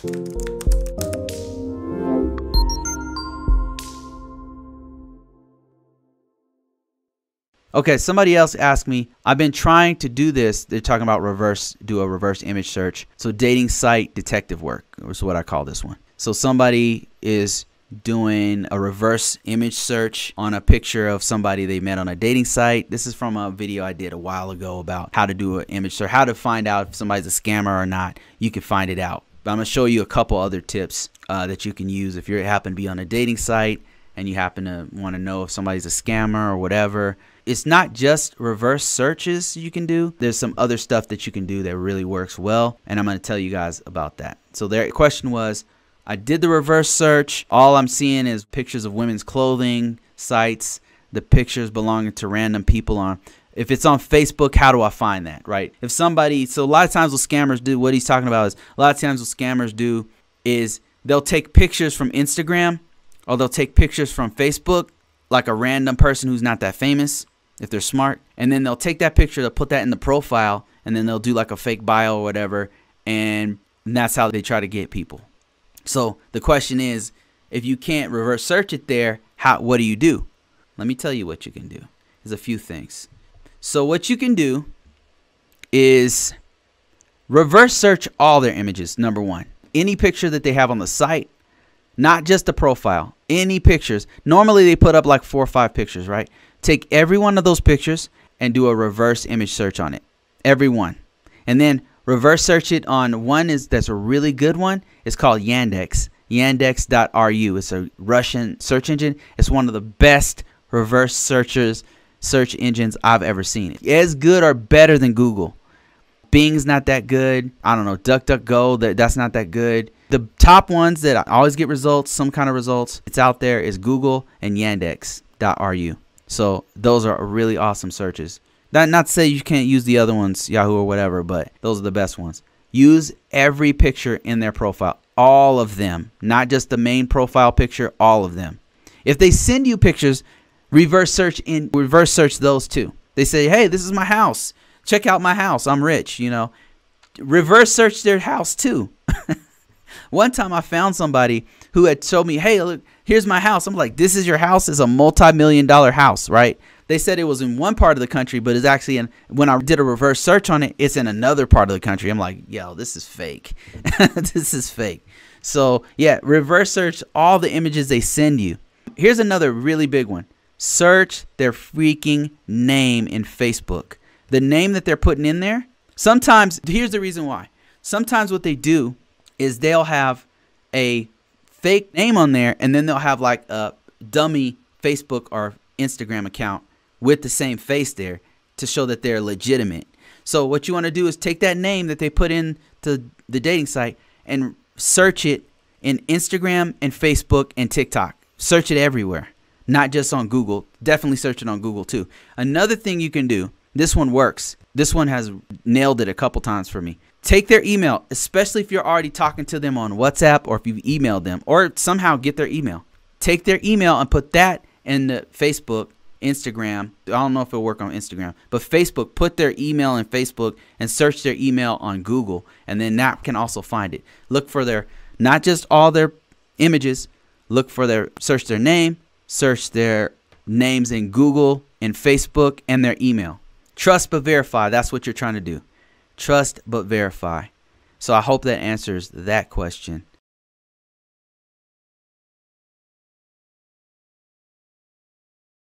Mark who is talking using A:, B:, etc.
A: Okay, somebody else asked me, I've been trying to do this. They're talking about do a reverse image search. So dating site detective work is what I call this one. So somebody is doing a reverse image search on a picture of somebody they met on a dating site. This is from a video I did a while ago about how to do an image search, how to find out if somebody's a scammer or not. You can find it out. But I'm going to show you a couple other tips that you can use if you happen to be on a dating site and you happen to want to know if somebody's a scammer or whatever. It's not just reverse searches you can do. There's some other stuff that you can do that really works well, and I'm going to tell you guys about that. So their question was, I did the reverse search. All I'm seeing is pictures of women's clothing sites, the pictures belonging to random people on. If it's on Facebook, how do I find that, right? If somebody, so a lot of times what scammers do, what he's talking about is, a lot of times what scammers do is they'll take pictures from Instagram or they'll take pictures from Facebook, like a random person who's not that famous, if they're smart, and then they'll take that picture, they'll put that in the profile, and then they'll do like a fake bio or whatever, and that's how they try to get people. So the question is, if you can't reverse search it there, what do you do? Let me tell you what you can do. There's a few things. So what you can do is reverse search all their images, number one. Any picture that they have on the site, not just the profile, any pictures. Normally they put up like 4 or 5 pictures, right? Take every one of those pictures and do a reverse image search on it. Every one. And then reverse search it on one that's a really good one. It's called Yandex. Yandex.ru. It's a Russian search engine. It's one of the best reverse search engines I've ever seen. As good or better than Google. Bing's not that good. I don't know. DuckDuckGo, that's not that good. The top ones that I always get results, some kind of results, it's out there, is Google and Yandex.ru. So those are really awesome searches. Not to say you can't use the other ones, Yahoo or whatever, but those are the best ones. Use every picture in their profile, all of them, not just the main profile picture, all of them. If they send you pictures, reverse search those too. They say, hey, this is my house. Check out my house. I'm rich, you know. Reverse search their house too. One time I found somebody who had told me, hey, look, here's my house. I'm like, this is your house? It's a multi-million-dollar house, right? They said it was in one part of the country, but it's actually when I did a reverse search on it, it's in another part of the country. I'm like, yo, this is fake. This is fake. So yeah, reverse search all the images they send you. Here's another really big one. Search their freaking name in Facebook. The name that they're putting in there. Sometimes, here's the reason why. Sometimes what they do is they'll have a fake name on there, and then they'll have like a dummy Facebook or Instagram account with the same face there to show that they're legitimate. So what you want to do is take that name that they put in to the dating site and search it in Instagram and Facebook and TikTok. Search it everywhere, not just on Google. Definitely search it on Google too. Another thing you can do, this one works. This one has nailed it a couple times for me. Take their email, especially if you're already talking to them on WhatsApp or if you've emailed them or somehow get their email. Take their email and put that in the Facebook, Instagram. I don't know if it'll work on Instagram, but Facebook, put their email in Facebook and search their email on Google, and then that can also find it. Look for their, not just all their images, look for their, search their name, search their names in Google and Facebook and their email. Trust but verify. That's what you're trying to do. Trust but verify. So I hope that answers that question.